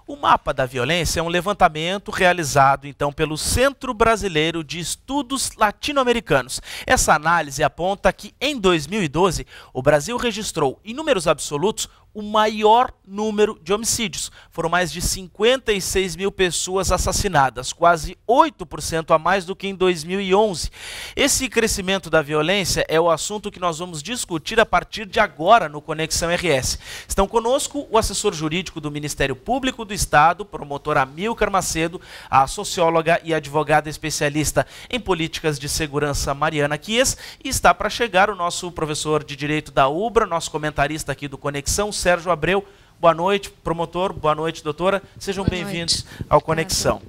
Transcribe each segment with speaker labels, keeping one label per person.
Speaker 1: O mapa da violência é um levantamento realizado, então, pelo Centro Brasileiro de Estudos Latino-Americanos. Essa análise aponta que, em 2012, o Brasil registrou, em números absolutos, o maior número de homicídios. Foram mais de 56 mil pessoas assassinadas, quase 8% a mais do que em 2011. Esse crescimento da violência é o assunto que nós vamos discutir a partir de agora no Conexão RS. Estão conosco o assessor jurídico do Ministério Público do Estado, promotor Amilcar Macedo, a socióloga e advogada especialista em políticas de segurança Mariana Chies, e está para chegar o nosso professor de Direito da UBRA, nosso comentarista aqui do Conexão, Sérgio Abreu. Boa noite, promotor. Boa noite, doutora. Sejam bem-vindos ao Conexão.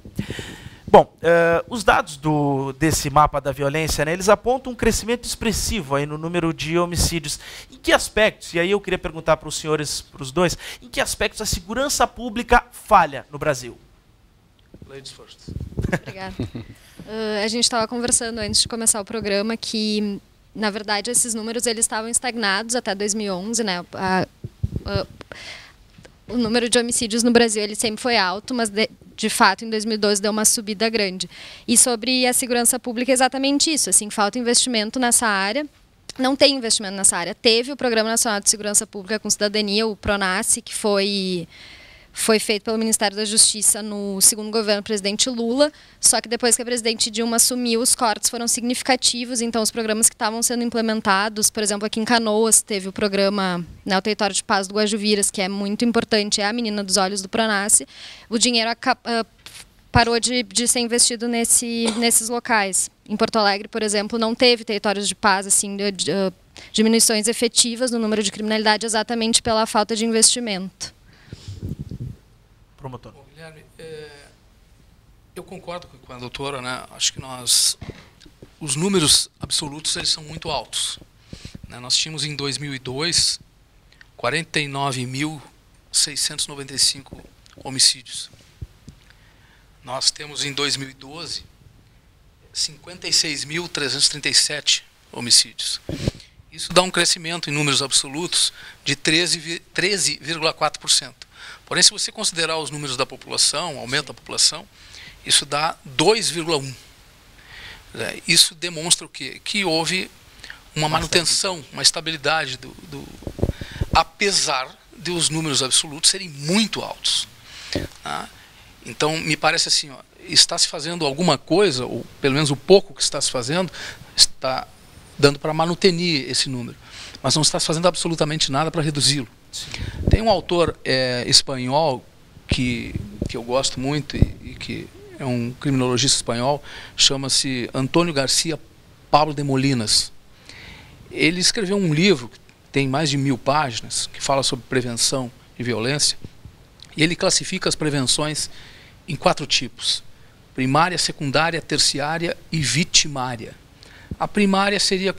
Speaker 1: Bom, os dados desse mapa da violência, né, eles apontam um crescimento expressivo aí no número de homicídios. Em que aspectos, e aí eu queria perguntar para os senhores, para os dois, em que aspectos a segurança pública falha no Brasil?
Speaker 2: Ladies first.
Speaker 3: Obrigada. A gente estava conversando antes de começar o programa que, na verdade, esses números eles estavam estagnados até 2011, né? O número de homicídios no Brasil ele sempre foi alto, mas de fato em 2012 deu uma subida grande. E sobre a segurança pública é exatamente isso, assim, falta investimento nessa área. Não tem investimento nessa área. Teve o Programa Nacional de Segurança Pública com Cidadania, o PRONASSE, que foi feito pelo Ministério da Justiça no segundo governo do presidente Lula, só que depois que a presidente Dilma assumiu, os cortes foram significativos, então os programas que estavam sendo implementados, por exemplo, aqui em Canoas, teve o programa, né, o Território de Paz do Guajuviras, que é muito importante, é a menina dos olhos do PRONASSE, o dinheiro parou de ser investido nesses locais. Em Porto Alegre, por exemplo, não teve territórios de paz, assim, diminuições efetivas no número de criminalidade exatamente pela falta de investimento.
Speaker 1: Promotor.
Speaker 2: Bom, Guilherme, eu concordo com a doutora, né? Acho que os números absolutos eles são muito altos, né? Nós tínhamos em 2002 49.695 homicídios. Nós temos em 2012 56.337 homicídios. Isso dá um crescimento em números absolutos de 13,4%. Porém, se você considerar os números da população, aumento da população, isso dá 2,1%. Isso demonstra o quê? Que houve uma manutenção, uma estabilidade apesar de os números absolutos serem muito altos. Tá? Então, me parece assim, está se fazendo alguma coisa, ou pelo menos o pouco que está se fazendo, está dando para manutenir esse número. Mas não está se fazendo absolutamente nada para reduzi-lo. Tem um autor espanhol que eu gosto muito e que é um criminologista espanhol, chama-se Antônio Garcia Pablo de Molinas. Ele escreveu um livro que tem mais de 1000 páginas, que fala sobre prevenção de violência, e ele classifica as prevenções em 4 tipos: primária, secundária, terciária e vitimária. A primária seria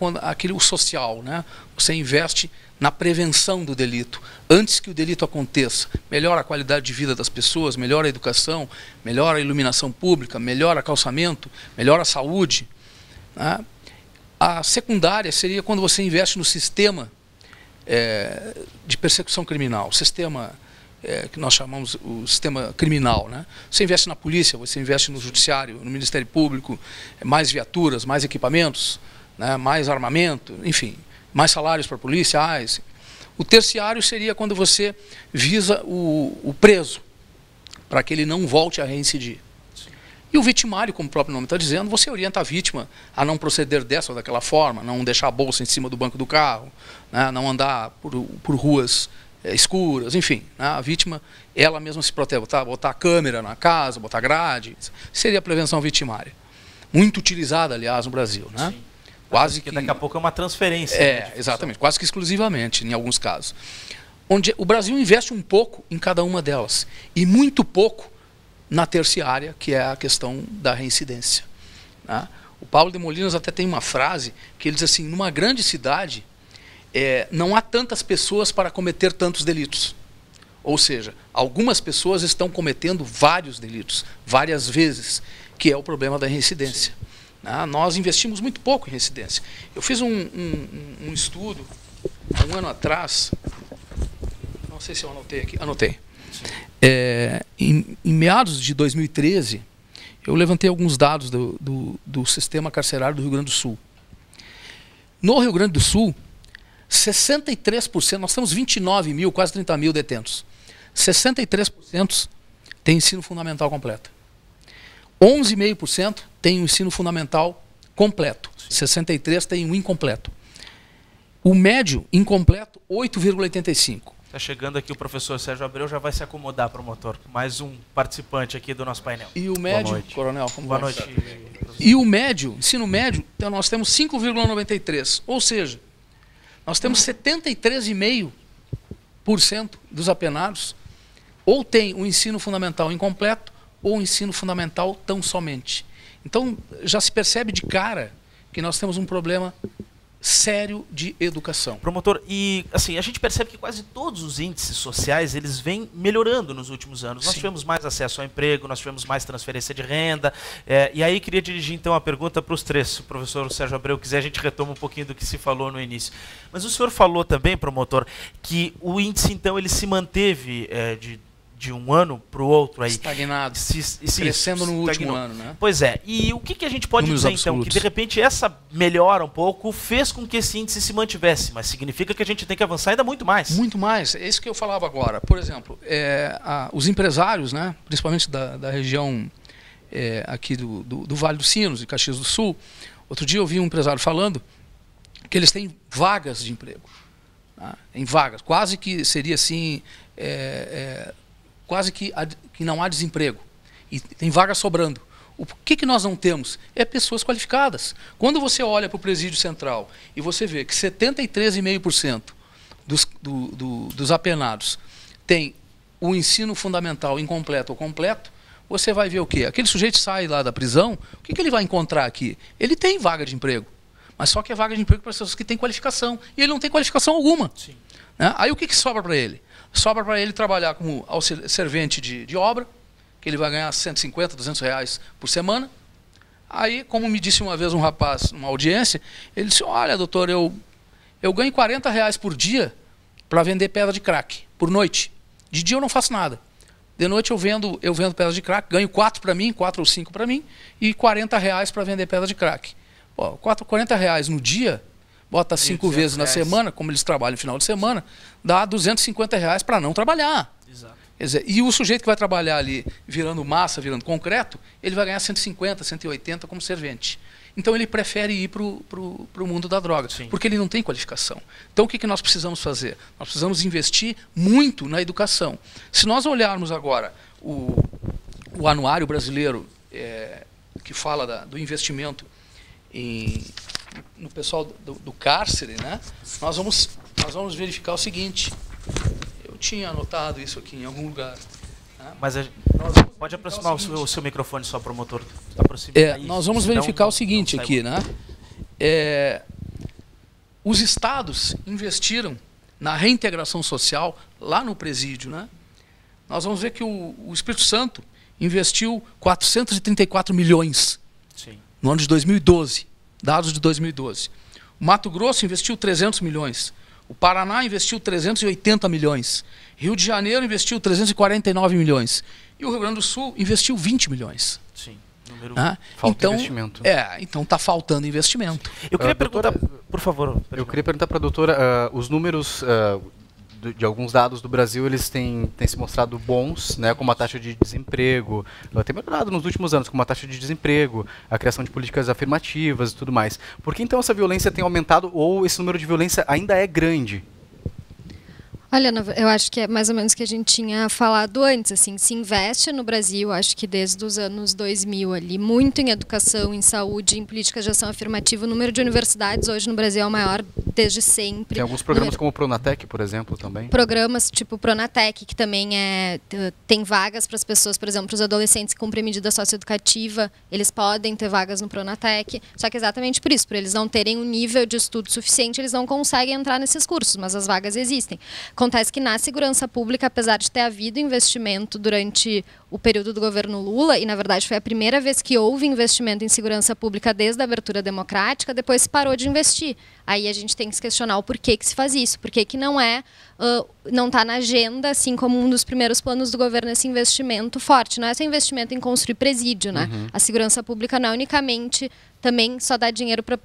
Speaker 2: o social, né? Você investe na prevenção do delito, antes que o delito aconteça. Melhora a qualidade de vida das pessoas, melhora a educação, melhora a iluminação pública, melhora o calçamento, melhora a saúde. Né? A secundária seria quando você investe no sistema de persecução criminal, o sistema que nós chamamos o sistema criminal, né? Você investe na polícia, você investe no judiciário, no Ministério Público, mais viaturas, mais equipamentos, né? Mais armamento, enfim, mais salários para policiais. O terciário seria quando você visa o preso, para que ele não volte a reincidir. E o vitimário, como o próprio nome está dizendo, você orienta a vítima a não proceder dessa ou daquela forma, não deixar a bolsa em cima do banco do carro, né? Não andar por ruas escuras, enfim, né? A vítima, ela mesma se protege, botar câmera na casa, botar grade, seria a prevenção vitimária. Muito utilizada, aliás, no Brasil, né?
Speaker 1: Sim.
Speaker 2: Quase que
Speaker 1: daqui a pouco é uma transferência.
Speaker 2: né, exatamente, quase que exclusivamente, em alguns casos. Onde o Brasil investe um pouco em cada uma delas, e muito pouco na terciária, que é a questão da reincidência. Né? O Paulo de Molinas até tem uma frase que ele diz assim: numa grande cidade, não há tantas pessoas para cometer tantos delitos. Ou seja, algumas pessoas estão cometendo vários delitos, várias vezes, que é o problema da reincidência. Nós investimos muito pouco em reincidência. Eu fiz um estudo, há um ano atrás, não sei se eu anotei aqui, anotei. Em meados de 2013, eu levantei alguns dados do sistema carcerário do Rio Grande do Sul. No Rio Grande do Sul, 63%, nós temos 29 mil, quase 30 mil detentos. 63% tem ensino fundamental completo. 11,5% tem o ensino fundamental completo. 63% tem um incompleto. O médio incompleto, 8,85%.
Speaker 1: Está chegando aqui o professor Sérgio Abreu, já vai se acomodar, promotor. Mais um participante aqui do nosso painel.
Speaker 2: E o médio, coronel, como
Speaker 1: boa noite.
Speaker 2: E o médio, ensino médio, então nós temos 5,93%. Ou seja, nós temos 73,5% dos apenados ou tem o ensino fundamental incompleto ou o ensino fundamental tão somente. Então, já se percebe de cara que nós temos um problema sério de educação.
Speaker 1: Promotor, e assim, a gente percebe que quase todos os índices sociais, eles vêm melhorando nos últimos anos. Nós tivemos mais acesso ao emprego, nós tivemos mais transferência de renda, e aí queria dirigir então a pergunta para os três. Se o professor Sérgio Abreu quiser, a gente retoma um pouquinho do que se falou no início. Mas o senhor falou também, promotor, que o índice então ele se manteve de um ano para o outro aí.
Speaker 2: Estagnado. Crescendo no último ano, né?
Speaker 1: Pois é. E o que a gente pode dizer, então? Que de repente essa melhora um pouco fez com que esse índice se mantivesse, mas significa que a gente tem que avançar ainda muito mais.
Speaker 2: Muito mais. É isso que eu falava agora. Por exemplo, os empresários, né, principalmente da região aqui do Vale dos Sinos, de Caxias do Sul, outro dia eu vi um empresário falando que eles têm vagas de emprego. Tá? Em vagas. Quase que seria assim... quase que não há desemprego. E tem vaga sobrando. O que nós não temos? É pessoas qualificadas. Quando você olha para o presídio central e você vê que 73,5% dos apenados tem o ensino fundamental incompleto ou completo, você vai ver o quê? Aquele sujeito sai lá da prisão, o que ele vai encontrar aqui? Ele tem vaga de emprego, mas só que é vaga de emprego para pessoas que têm qualificação. E ele não tem qualificação alguma. Sim. Né? Aí o que sobra para ele? Sobra para ele trabalhar como servente de obra, que ele vai ganhar 150, 200 reais por semana. Aí, como me disse uma vez um rapaz numa audiência, ele disse, olha, doutor, eu ganho 40 reais por dia para vender pedra de crack, por noite. De dia eu não faço nada. De noite eu vendo pedra de crack, ganho 4 para mim, 4 ou 5 para mim, e 40 reais para vender pedra de crack. Pô, 40 reais no dia... Bota 5 vezes na semana, como eles trabalham no final de semana, dá 250 reais para não trabalhar. Exato. Quer dizer, e o sujeito que vai trabalhar ali virando massa, virando concreto, ele vai ganhar 150, 180 como servente. Então ele prefere ir para o mundo da droga, sim, porque ele não tem qualificação. Então o que nós precisamos fazer? Nós precisamos investir muito na educação. Se nós olharmos agora o anuário brasileiro que fala do investimento no pessoal do cárcere, né? Nós vamos verificar o seguinte. Eu tinha anotado isso aqui em algum lugar. Né?
Speaker 1: Mas pode aproximar o seu microfone só, promotor.
Speaker 2: Nós vamos verificar o seguinte aqui, né? Os estados investiram na reintegração social lá no presídio, né? Nós vamos ver que o Espírito Santo investiu 434 milhões no ano de 2012. Dados de 2012. O Mato Grosso investiu 300 milhões. O Paraná investiu 380 milhões. Rio de Janeiro investiu 349 milhões. E o Rio Grande do Sul investiu 20 milhões.
Speaker 1: Sim.
Speaker 4: Falta investimento.
Speaker 2: Então está faltando investimento.
Speaker 1: Eu queria perguntar, por favor.
Speaker 4: Eu queria perguntar para a doutora, os números de alguns dados do Brasil, eles têm se mostrado bons, né, como a taxa de desemprego, tem melhorado nos últimos anos, como a taxa de desemprego, a criação de políticas afirmativas e tudo mais. Por que então essa violência tem aumentado ou esse número de violência ainda é grande?
Speaker 3: Olha, eu acho que é mais ou menos o que a gente tinha falado antes, assim, se investe no Brasil, acho que desde os anos 2000 ali, muito em educação, em saúde, em políticas de ação afirmativa. O número de universidades hoje no Brasil é o maior desde sempre.
Speaker 4: Tem alguns programas como o Pronatec, por exemplo, também?
Speaker 3: Programas tipo o Pronatec, que também tem vagas para as pessoas, por exemplo, para os adolescentes que cumprem medida socioeducativa, eles podem ter vagas no Pronatec, só que exatamente por isso, por eles não terem um nível de estudo suficiente, eles não conseguem entrar nesses cursos, mas as vagas existem. Acontece que na segurança pública, apesar de ter havido investimento durante o período do governo Lula, e na verdade foi a primeira vez que houve investimento em segurança pública desde a abertura democrática, depois se parou de investir. Aí a gente tem que se questionar o porquê que se faz isso, porquê que não está na agenda, assim como um dos primeiros planos do governo, esse investimento forte. Não é só investimento em construir presídio, né? A segurança pública não é unicamente também só dar dinheiro para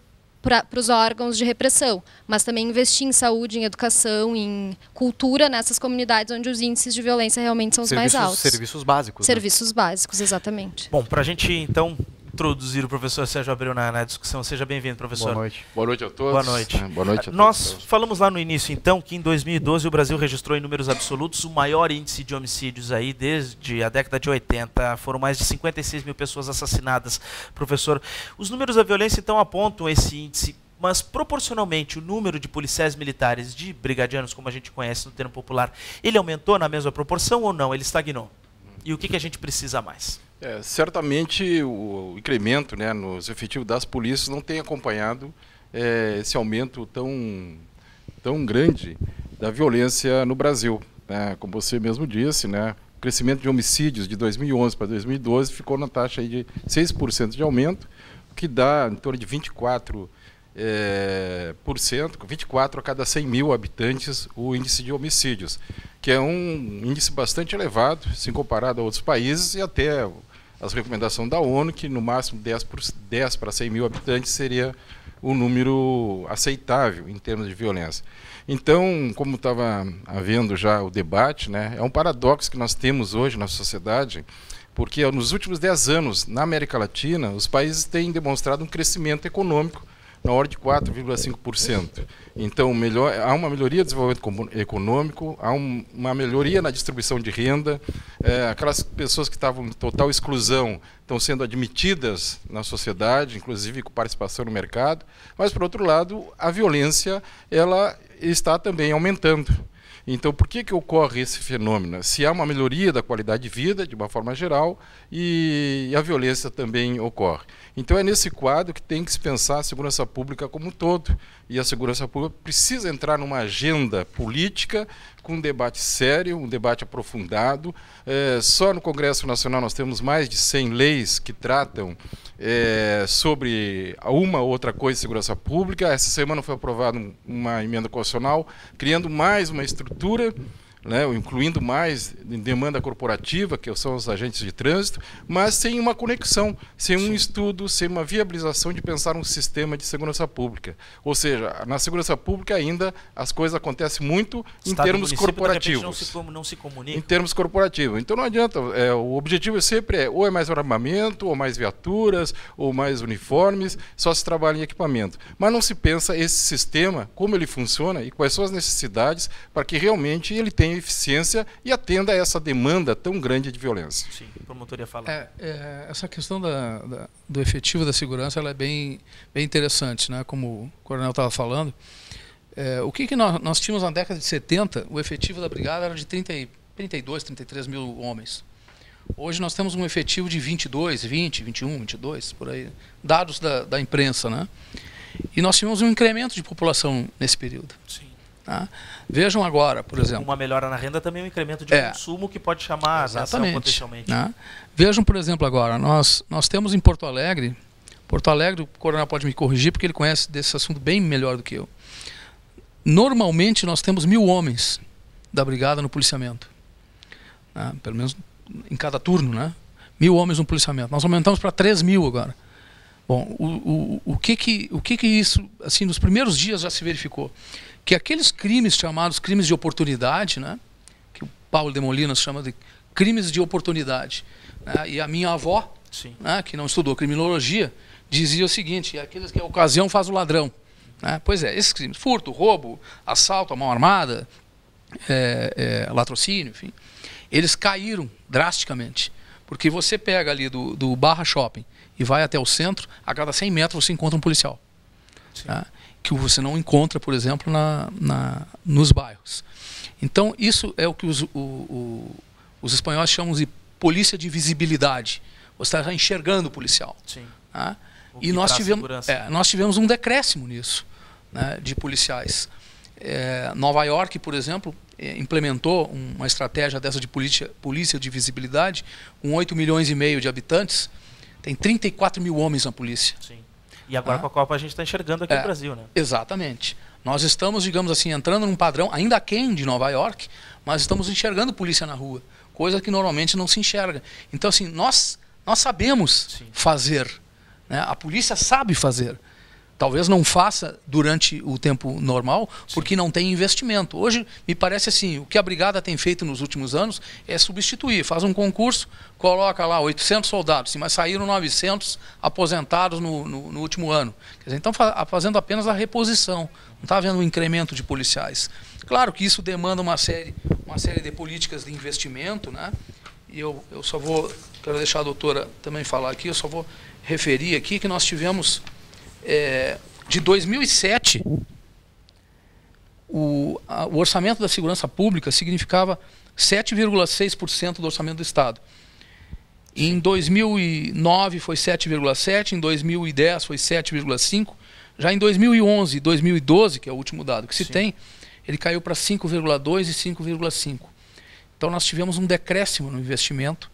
Speaker 3: os órgãos de repressão, mas também investir em saúde, em educação, em cultura nessas comunidades onde os índices de violência realmente são os mais altos.
Speaker 4: Serviços básicos.
Speaker 3: Serviços básicos, exatamente.
Speaker 1: Bom, para a gente então introduzir o professor Sérgio Abreu na discussão. Seja bem-vindo, professor.
Speaker 4: Boa noite.
Speaker 5: Boa noite a todos.
Speaker 1: Boa noite.
Speaker 5: Boa noite a
Speaker 1: Nós
Speaker 5: todos.
Speaker 1: falamos lá no início, então, que em 2012 o Brasil registrou em números absolutos o maior índice de homicídios aí desde a década de 80. Foram mais de 56 mil pessoas assassinadas. Professor, os números da violência, então, apontam esse índice, mas proporcionalmente o número de policiais militares, de brigadianos, como a gente conhece no termo popular, ele aumentou na mesma proporção ou não? Ele estagnou? E o que a gente precisa mais?
Speaker 5: Certamente o incremento, né, nos efetivos das polícias não tem acompanhado esse aumento tão grande da violência no Brasil. Como você mesmo disse, né, o crescimento de homicídios de 2011 para 2012 ficou na taxa aí de 6% de aumento, o que dá em torno de 24% 24 a cada 100 mil habitantes o índice de homicídios, que é um índice bastante elevado, se comparado a outros países, e até as recomendações da ONU, que no máximo 10 para 100 mil habitantes seria um número aceitável em termos de violência. Então, como estava havendo já o debate, né, é um paradoxo que nós temos hoje na sociedade, porque nos últimos 10 anos, na América Latina, os países têm demonstrado um crescimento econômico na ordem de 4,5%. Então, há uma melhoria do desenvolvimento econômico, há uma melhoria na distribuição de renda, aquelas pessoas que estavam em total exclusão estão sendo admitidas na sociedade, inclusive com participação no mercado, mas, por outro lado, a violência ela está também aumentando. Então, por que ocorre esse fenômeno? Se há uma melhoria da qualidade de vida, de uma forma geral, e a violência também ocorre. Então, é nesse quadro que tem que se pensar a segurança pública como um todo. E a segurança pública precisa entrar numa agenda política com um debate sério, um debate aprofundado. Só no Congresso Nacional nós temos mais de 100 leis que tratam sobre uma ou outra coisa de segurança pública. Essa semana foi aprovada uma emenda constitucional, criando mais uma estrutura, né, incluindo mais demanda corporativa, que são os agentes de trânsito, mas sem uma conexão, sem um estudo, sem uma viabilização de pensar um sistema de segurança pública. Ou seja, na segurança pública ainda as coisas acontecem muito em termos corporativos.
Speaker 1: Não se comunica.
Speaker 5: Em termos corporativos. Então não adianta, o objetivo sempre ou é mais armamento, ou mais viaturas, ou mais uniformes, só se trabalha em equipamento. Mas não se pensa esse sistema, como ele funciona e quais são as necessidades para que realmente ele tenha eficiência e atenda a essa demanda tão grande de violência.
Speaker 1: Sim, a promotoria fala.
Speaker 2: Essa questão do efetivo da segurança ela é bem interessante, né? Como o coronel estava falando. O que nós tínhamos na década de 70, o efetivo da brigada era de 32, 33 mil homens. Hoje nós temos um efetivo de 22, 20, 21, 22, por aí, dados da imprensa, né? E nós tivemos um incremento de população nesse período.
Speaker 1: Sim.
Speaker 2: Tá? Vejam agora, por exemplo.
Speaker 1: Uma melhora na renda também é um incremento de consumo que pode chamar a atenção potencialmente.
Speaker 2: Né? Vejam, por exemplo, agora, nós temos em Porto Alegre, o coronel pode me corrigir porque ele conhece desse assunto bem melhor do que eu. Normalmente nós temos 1.000 homens da brigada no policiamento. Né? Pelo menos em cada turno, né? 1.000 homens no policiamento. Nós aumentamos para 3.000 agora. Bom, o que isso, assim, nos primeiros dias já se verificou? Que aqueles crimes chamados crimes de oportunidade, né, que o Paulo de Molinas chama de crimes de oportunidade, né, e a minha avó, né, que não estudou criminologia, dizia o seguinte: aqueles que a ocasião faz o ladrão. Né? Pois é, esses crimes, furto, roubo, assalto à mão armada, latrocínio, enfim, eles caíram drasticamente. Porque você pega ali do Barra Shopping e vai até o centro, a cada 100 metros você encontra um policial. Tá? Que você não encontra, por exemplo, nos bairros. Então, isso é o que os espanhóis chamam de polícia de visibilidade. Você está enxergando o policial.
Speaker 1: Sim.
Speaker 2: Tá? E nós tivemos um decréscimo nisso, né, de policiais. Nova York, por exemplo, implementou uma estratégia dessa de polícia de visibilidade, com 8 milhões e meio de habitantes, tem 34 mil homens na polícia.
Speaker 1: Sim. E agora com a Copa a gente está enxergando aqui no Brasil, né?
Speaker 2: Exatamente. Nós estamos, digamos assim, entrando num padrão, ainda aquém de Nova York, mas estamos enxergando polícia na rua, coisa que normalmente não se enxerga. Então, assim, nós sabemos fazer, né? A polícia sabe fazer. Talvez não faça durante o tempo normal, porque não tem investimento. Hoje, me parece assim, o que a Brigada tem feito nos últimos anos é substituir. Faz um concurso, coloca lá 800 soldados, mas saíram 900 aposentados no último ano. Quer dizer, então, fazendo apenas a reposição. Não está havendo um incremento de policiais. Claro que isso demanda uma série de políticas de investimento, né? E eu só vou, quero deixar a doutora também falar aqui, eu só vou referir aqui que nós tivemos... de 2007, o orçamento da segurança pública significava 7,6% do orçamento do Estado. Em 2009 foi 7,7%, em 2010 foi 7,5%, já em 2011 e 2012, que é o último dado que se tem, ele caiu para 5,2% e 5,5%. Então nós tivemos um decréscimo no investimento,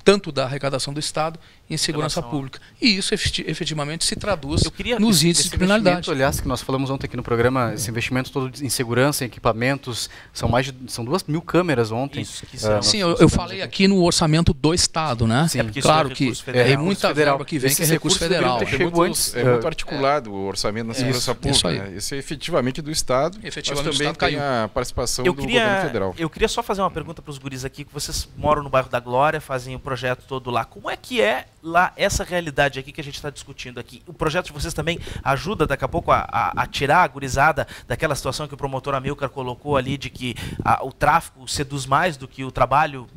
Speaker 2: tanto da arrecadação do Estado em segurança pública. E isso efetivamente se traduz nos índices de criminalidade.
Speaker 4: Aliás, que nós falamos ontem aqui no programa, esse investimento todo em segurança, em equipamentos, são 2.000 câmeras ontem.
Speaker 2: Sim, eu falei aqui no orçamento do Estado, né?
Speaker 4: Sim,
Speaker 2: claro que é muita verba que vem, que é recurso federal.
Speaker 5: É muito articulado o orçamento na segurança pública. Né? Esse é efetivamente do Estado, mas também tem a participação do governo federal.
Speaker 1: Eu queria só fazer uma pergunta para os guris aqui, que vocês moram no bairro da Glória, fazem o projeto todo lá. Como é que é lá essa realidade aqui que a gente está discutindo aqui? O projeto de vocês também ajuda daqui a pouco a tirar a gurizada daquela situação que o promotor Amilcar colocou ali, de que o tráfico seduz mais do que o trabalho?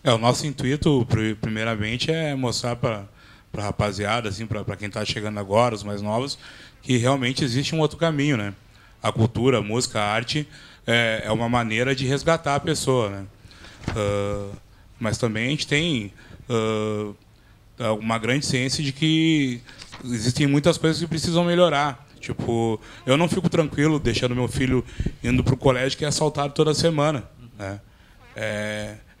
Speaker 6: O nosso intuito, primeiramente, é mostrar para a rapaziada, assim, para quem está chegando agora, os mais novos, que realmente existe um outro caminho, né? A cultura, a música, a arte é uma maneira de resgatar a pessoa, né? Mas também a gente tem uma grande ciência de que existem muitas coisas que precisam melhorar. Tipo, eu não fico tranquilo deixando meu filho indo para o colégio que é assaltado toda semana, né?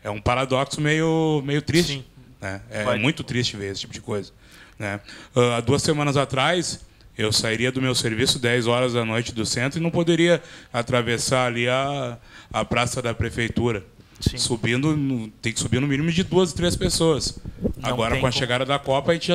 Speaker 6: É um paradoxo meio triste. Né? É muito triste ver esse tipo de coisa, né? Há 2 semanas atrás, eu sairia do meu serviço 10 horas da noite do centro e não poderia atravessar ali a praça da prefeitura. Tem que subir no mínimo de 2 ou 3 pessoas. Agora, com a chegada da Copa, a gente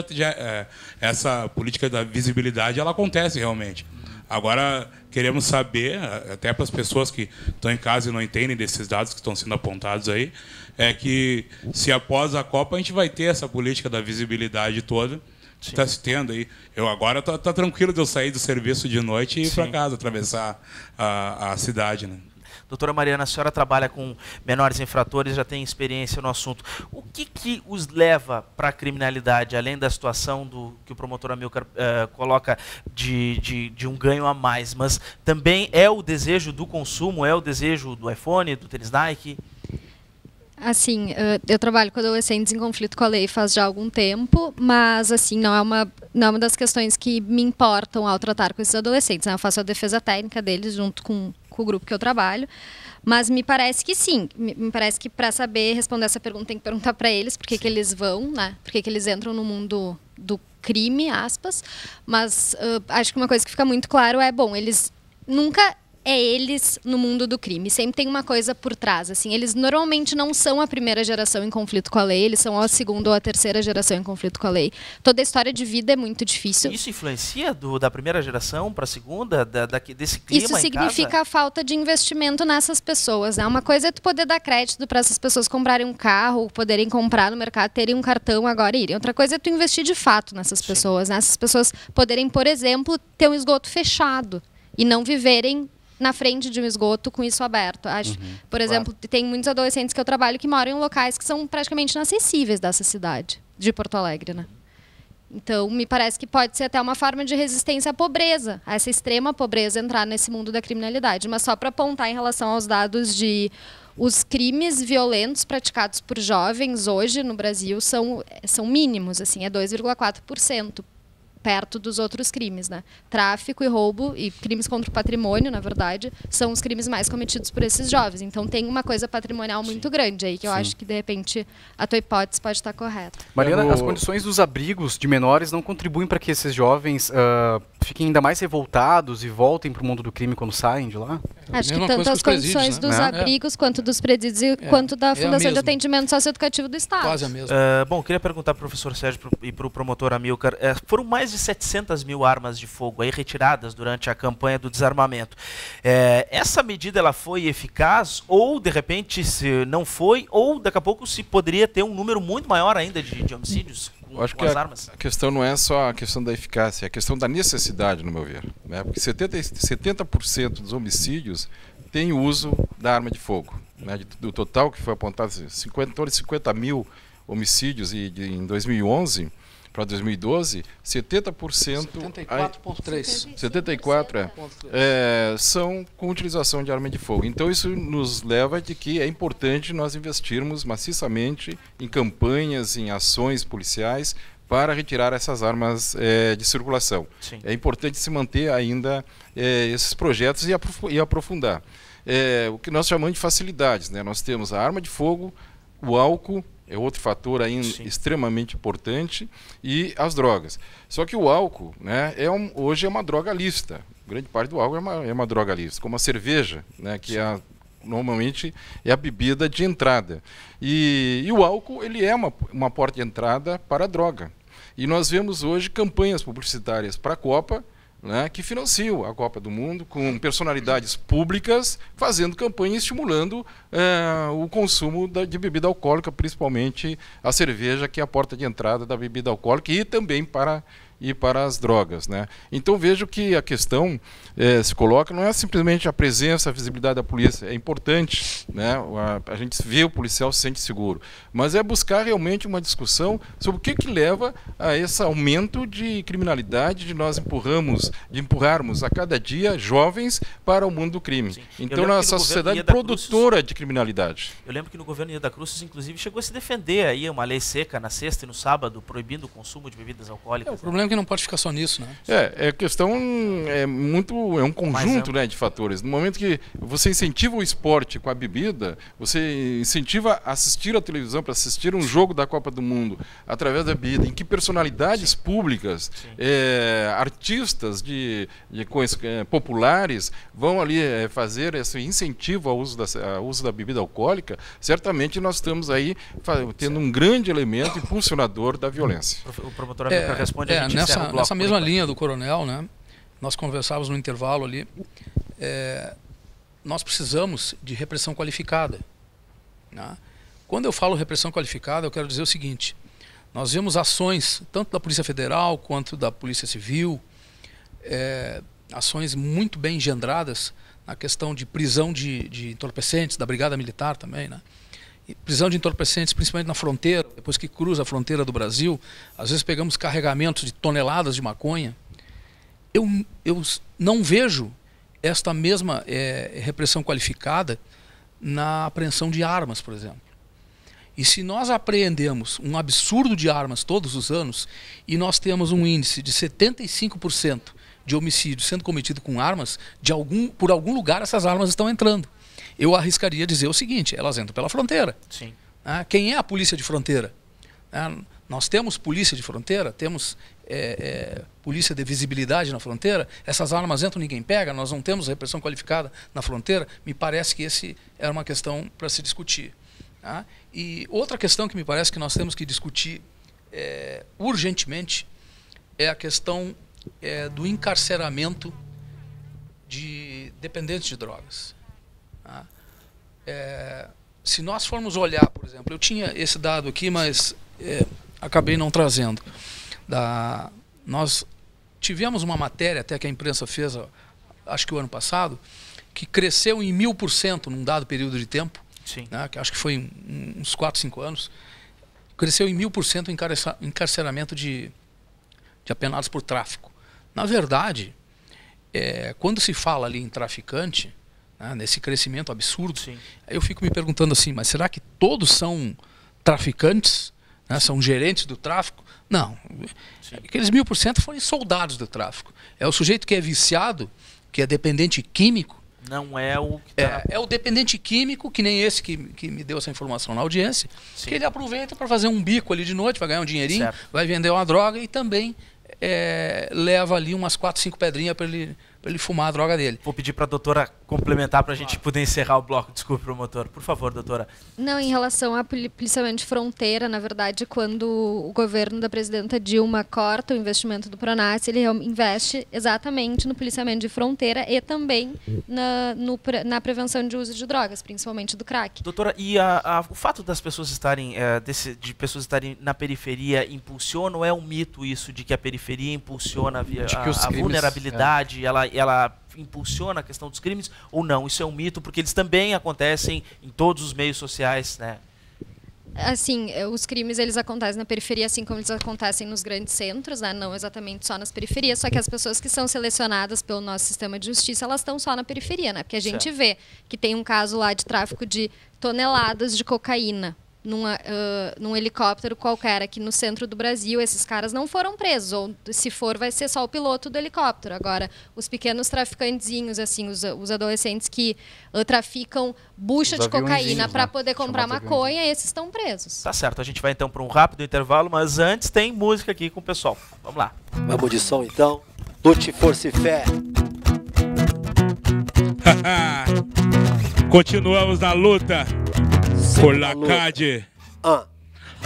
Speaker 6: essa política da visibilidade ela acontece realmente. Agora, queremos saber, até para as pessoas que estão em casa e não entendem desses dados que estão sendo apontados aí, é que se após a Copa a gente vai ter essa política da visibilidade toda, que está se tendo aí. Eu agora tá tranquilo de eu sair do serviço de noite e ir para casa, atravessar a cidade, né?
Speaker 1: Doutora Mariana, a senhora trabalha com menores infratores, já tem experiência no assunto. O que os leva para a criminalidade, além da situação que o promotor Amilcar coloca de um ganho a mais, mas também é o desejo do consumo, é o desejo do iPhone, do tênis Nike?
Speaker 3: Assim, eu trabalho com adolescentes em conflito com a lei faz já algum tempo, mas assim, não é uma das questões que me importam ao tratar com esses adolescentes, né? Eu faço a defesa técnica deles junto com o grupo que eu trabalho, mas me parece que sim, me parece que para saber responder essa pergunta tem que perguntar para eles por que eles vão, né? Por que eles entram no mundo do crime, aspas, mas acho que uma coisa que fica muito claro eles nunca eles no mundo do crime. Sempre tem uma coisa por trás. Assim, eles normalmente não são a primeira geração em conflito com a lei, eles são a segunda ou a terceira geração em conflito com a lei. Toda a história de vida é muito difícil.
Speaker 1: Isso influencia da primeira geração para a segunda, desse clima?
Speaker 3: Isso significa a falta de investimento nessas pessoas, né? Uma coisa é tu poder dar crédito para essas pessoas comprarem um carro, poderem comprar no mercado, terem um cartão agora e irem. Outra coisa é tu investir de fato nessas pessoas, né? Essas pessoas poderem, por exemplo, ter um esgoto fechado e não viverem na frente de um esgoto com isso aberto. Por exemplo, tem muitos adolescentes que eu trabalho que moram em locais que são praticamente inacessíveis dessa cidade, de Porto Alegre, né? Então, me parece que pode ser até uma forma de resistência à pobreza, a essa extrema pobreza entrar nesse mundo da criminalidade. Mas só para apontar em relação aos dados de os crimes violentos praticados por jovens hoje no Brasil são mínimos, assim, é 2,4%. perto dos outros crimes, né? Tráfico e roubo e crimes contra o patrimônio, na verdade, são os crimes mais cometidos por esses jovens. Então tem uma coisa patrimonial muito grande aí, que eu acho que, de repente, a tua hipótese pode estar correta.
Speaker 4: Mariana, as condições dos abrigos de menores não contribuem para que esses jovens fiquem ainda mais revoltados e voltem para o mundo do crime quando saem de lá?
Speaker 3: Acho que tanto as condições dos abrigos, quanto dos presídios, quanto da Fundação de Atendimento Socioeducativo do Estado.
Speaker 2: Quase a mesma.
Speaker 1: Bom, queria perguntar para o professor Sérgio e para o promotor Amilcar, foram mais de 700 mil armas de fogo aí retiradas durante a campanha do desarmamento. Essa medida ela foi eficaz ou, de repente, se não foi, ou daqui a pouco se poderia ter um número muito maior ainda de homicídios com
Speaker 5: acho que
Speaker 1: as armas?
Speaker 5: A questão não é só a questão da eficácia, é a questão da necessidade, no meu ver. Né? Porque 70% dos homicídios tem uso da arma de fogo. Né? Do total que foi apontado, em torno de 50 mil homicídios em 2011 para 2012, 70%...
Speaker 2: 74,3%.
Speaker 5: 74% são com utilização de arma de fogo. Então isso nos leva de que é importante nós investirmos maciçamente em campanhas, em ações policiais para retirar essas armas de circulação.
Speaker 1: Sim.
Speaker 5: É importante se manter ainda esses projetos e aprofundar. O que nós chamamos de facilidades, né? Nós temos a arma de fogo, o álcool, é outro fator ainda extremamente importante, e as drogas. Só que o álcool, né, hoje é uma droga lícita. Grande parte do álcool é uma droga lícita, como a cerveja, né, que normalmente é a bebida de entrada. E o álcool ele é uma porta de entrada para a droga. E nós vemos hoje campanhas publicitárias para a Copa, né, que financiam a Copa do Mundo com personalidades públicas fazendo campanha e estimulando o consumo de bebida alcoólica, principalmente a cerveja, que é a porta de entrada da bebida alcoólica, e também para as drogas. Né? Então vejo que a questão se coloca, não é simplesmente a presença, a visibilidade da polícia, é importante, né? A gente vê o policial se sente seguro, mas é buscar realmente uma discussão sobre o que leva a esse aumento de criminalidade, de nós empurrarmos a cada dia jovens para o mundo do crime.
Speaker 1: Sim.
Speaker 5: Então nossa sociedade produtora de criminalidade.
Speaker 1: Eu lembro que no governo Ieda Cruz, inclusive, chegou a se defender aí uma lei seca na sexta e no sábado, proibindo o consumo de bebidas alcoólicas.
Speaker 2: O problema é que não pode ficar só nisso, né?
Speaker 5: A questão é um conjunto, né, de fatores. No momento que você incentiva o esporte com a bebida, você incentiva a assistir a televisão, para assistir um jogo da Copa do Mundo através da bebida, em que personalidades públicas, artistas populares vão ali fazer esse incentivo ao uso da bebida alcoólica, certamente nós estamos aí tendo um grande elemento impulsionador da violência.
Speaker 1: O promotor responde
Speaker 2: nessa mesma linha do coronel, né? Nós conversávamos no intervalo ali, nós precisamos de repressão qualificada. Né? Quando eu falo repressão qualificada, eu quero dizer o seguinte: nós vemos ações, tanto da Polícia Federal quanto da Polícia Civil, ações muito bem engendradas na questão de prisão de entorpecentes, da Brigada Militar também, né? E prisão de entorpecentes, principalmente na fronteira, depois que cruza a fronteira do Brasil, às vezes pegamos carregamentos de toneladas de maconha. Eu não vejo esta mesma repressão qualificada na apreensão de armas, por exemplo. E se nós apreendemos um absurdo de armas todos os anos, e nós temos um índice de 75% de homicídio sendo cometido com armas, por algum lugar essas armas estão entrando. Eu arriscaria dizer o seguinte: elas entram pela fronteira.
Speaker 1: Sim.
Speaker 2: Quem é a polícia de fronteira? Nós temos polícia de fronteira, temos polícia de visibilidade na fronteira, essas armas entram, ninguém pega, nós não temos repressão qualificada na fronteira. Me parece que esse era uma questão para se discutir. Tá? E outra questão que me parece que nós temos que discutir urgentemente é a questão do encarceramento de dependentes de drogas. Tá? Se nós formos olhar, por exemplo, eu tinha esse dado aqui, mas acabei não trazendo. Nós tivemos uma matéria, até que a imprensa fez, acho que o ano passado, que cresceu em 1000% num dado período de tempo.
Speaker 1: Sim.
Speaker 2: Né, que acho que foi uns 4, 5 anos, cresceu em 1000% o encarceramento de apenados por tráfico. Na verdade, quando se fala ali em traficante, né, nesse crescimento absurdo,
Speaker 1: sim,
Speaker 2: eu fico me perguntando assim, mas será que todos são traficantes? né? São gerentes do tráfico. Não. Aqueles 1000% foram soldados do tráfico. É o sujeito que é viciado, que é dependente químico.
Speaker 1: Não é o que
Speaker 2: é o dependente químico, que nem esse que me deu essa informação na audiência, que ele aproveita para fazer um bico ali de noite, vai ganhar um dinheirinho, certo, vai vender uma droga e também leva ali umas 4, 5 pedrinhas para ele fumar a droga dele.
Speaker 1: Vou pedir para a doutora complementar para a gente poder encerrar o bloco. Desculpe, promotor. Por favor, doutora.
Speaker 3: Não, em relação a policiamento de fronteira, na verdade, quando o governo da presidenta Dilma corta o investimento do Pronas, ele investe exatamente no policiamento de fronteira e também na prevenção de uso de drogas, principalmente do crack.
Speaker 1: Doutora, e o fato das pessoas estarem, de pessoas estarem na periferia impulsiona, ou é um mito isso de que a periferia impulsiona a vulnerabilidade, ela impulsiona a questão dos crimes, ou não? Isso é um mito, porque eles também acontecem em todos os meios sociais, né?
Speaker 3: Assim, os crimes eles acontecem na periferia, assim como eles acontecem nos grandes centros, né? Não exatamente só nas periferias, só que as pessoas que são selecionadas pelo nosso sistema de justiça, elas estão só na periferia, né? Porque a gente vê que tem um caso lá de tráfico de toneladas de cocaína num helicóptero qualquer aqui no centro do Brasil. Esses caras não foram presos, ou se for, vai ser só o piloto do helicóptero. Agora, os pequenos traficantezinhos, assim, os adolescentes que traficam bucha de cocaína para poder comprar maconha, esses estão presos.
Speaker 1: Tá certo, a gente vai então para um rápido intervalo, mas antes tem música aqui com o pessoal. Vamos lá.
Speaker 7: Vamos de som então. Lute, força e fé.
Speaker 6: Continuamos na luta. Por Lacade.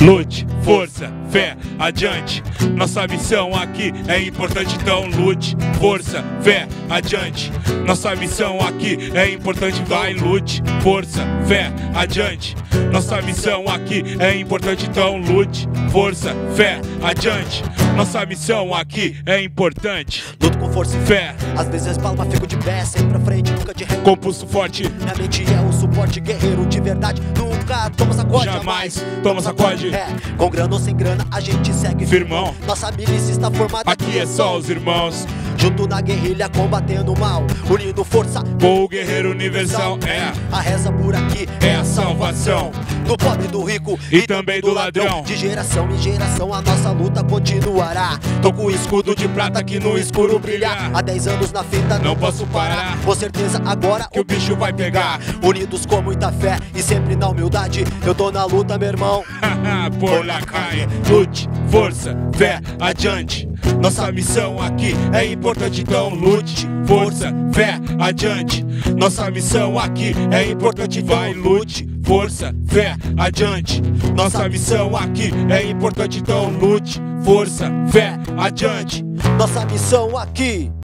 Speaker 8: Lute, força, fé, adiante. Nossa missão aqui é importante, então lute, força, fé, adiante. Nossa missão aqui é importante, vai, lute, força, fé, adiante. Nossa missão aqui é importante, então lute, força, fé, adiante. Nossa missão aqui é importante.
Speaker 7: Luto com força e fé, às vezes respalo, mas fico de pé, sempre pra frente, nunca de ré.
Speaker 8: Com pulso forte,
Speaker 7: minha mente é o suporte, guerreiro de verdade. Nunca toma sacode,
Speaker 8: jamais toma sacode.
Speaker 7: Com grana ou sem grana, a gente segue
Speaker 8: firmão.
Speaker 7: Nossa milícia está formada,
Speaker 8: aqui é só os irmãos.
Speaker 7: Junto na guerrilha, combatendo o mal, unindo força
Speaker 8: com o guerreiro universal.
Speaker 7: A reza por aqui
Speaker 8: é a salvação
Speaker 7: do pobre, do rico
Speaker 8: e também do ladrão.
Speaker 7: De geração em geração a nossa luta continuará.
Speaker 8: Tô com o escudo de prata que no escuro brilha.
Speaker 7: Há 10 anos na fita,
Speaker 8: não posso parar.
Speaker 7: Com certeza agora
Speaker 8: que o bicho vai pegar.
Speaker 7: Unidos com muita fé e sempre na humildade, eu tô na luta, meu irmão.
Speaker 8: Por Lacade, lute, força, fé, adiante. Nossa missão aqui é importante, então lute, força, fé, adiante. Nossa missão aqui é importante, vai, lute, força, fé, adiante. Nossa missão aqui é importante, então lute, força, fé, adiante.
Speaker 7: Nossa missão aqui